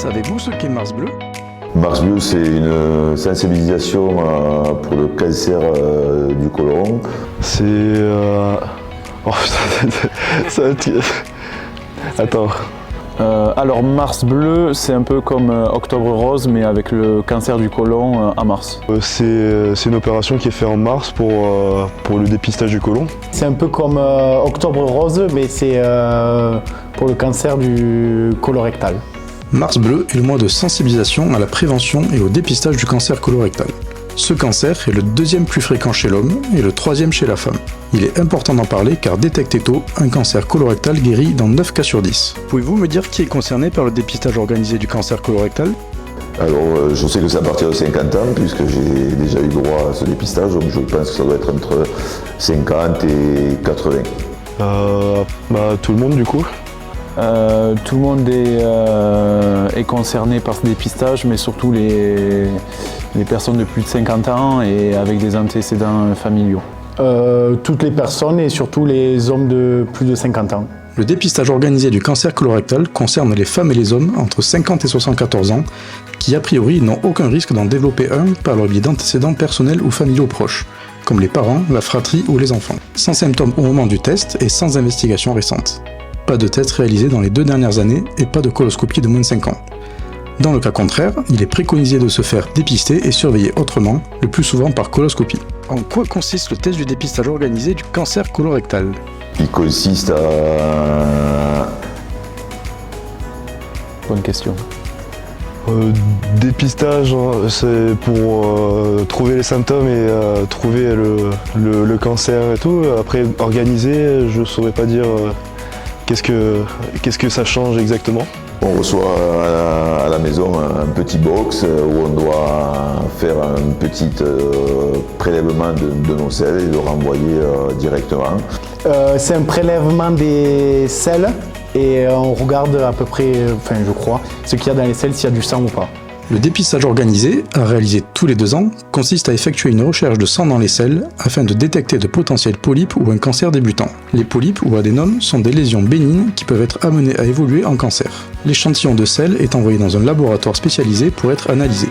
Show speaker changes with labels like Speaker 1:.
Speaker 1: Savez-vous ce qu'est Mars Bleu?
Speaker 2: Mars Bleu, c'est une sensibilisation pour le cancer du côlon.
Speaker 3: C'est... Oh putain, ça va être... Attends.
Speaker 4: Alors Mars Bleu, c'est un peu comme Octobre Rose, mais avec le cancer du côlon à mars.
Speaker 3: C'est une opération qui est faite en mars pour le dépistage du côlon.
Speaker 5: C'est un peu comme Octobre Rose, mais c'est pour le cancer du colorectal.
Speaker 1: Mars Bleu est le mois de sensibilisation à la prévention et au dépistage du cancer colorectal. Ce cancer est le deuxième plus fréquent chez l'homme et le troisième chez la femme. Il est important d'en parler car détecté tôt, un cancer colorectal guérit dans 9 cas sur 10. Pouvez-vous me dire qui est concerné par le dépistage organisé du cancer colorectal?
Speaker 2: Alors, je sais que c'est à partir de 50 ans, puisque j'ai déjà eu droit à ce dépistage, donc je pense que ça doit être entre 50 et 80.
Speaker 3: Tout le monde du coup.
Speaker 4: Tout le monde est concerné par ce dépistage, mais surtout les personnes de plus de 50 ans et avec des antécédents familiaux.
Speaker 5: Toutes les personnes et surtout les hommes de plus de 50 ans.
Speaker 1: Le dépistage organisé du cancer colorectal concerne les femmes et les hommes entre 50 et 74 ans qui a priori n'ont aucun risque d'en développer un par leur biais d'antécédents personnels ou familiaux proches, comme les parents, la fratrie ou les enfants, sans symptômes au moment du test et sans investigation récente. Pas de test réalisé dans les 2 dernières années et pas de coloscopie de moins de 5 ans. Dans le cas contraire, il est préconisé de se faire dépister et surveiller autrement, le plus souvent par coloscopie. En quoi consiste le test du dépistage organisé du cancer colorectal?
Speaker 2: Il consiste à...
Speaker 4: Bonne question.
Speaker 3: Dépistage, c'est pour trouver les symptômes et trouver le cancer et tout. Après, organiser, je ne saurais pas dire qu'est-ce que ça change exactement.
Speaker 2: On reçoit à la maison un petit box où on doit faire un petit prélèvement de nos selles et le renvoyer directement.
Speaker 5: C'est un prélèvement des selles et on regarde à peu près, je crois, ce qu'il y a dans les selles, s'il y a du sang ou pas.
Speaker 1: Le dépistage organisé, à réaliser tous les 2 ans, consiste à effectuer une recherche de sang dans les selles afin de détecter de potentiels polypes ou un cancer débutant. Les polypes ou adénomes sont des lésions bénignes qui peuvent être amenées à évoluer en cancer. L'échantillon de selles est envoyé dans un laboratoire spécialisé pour être analysé.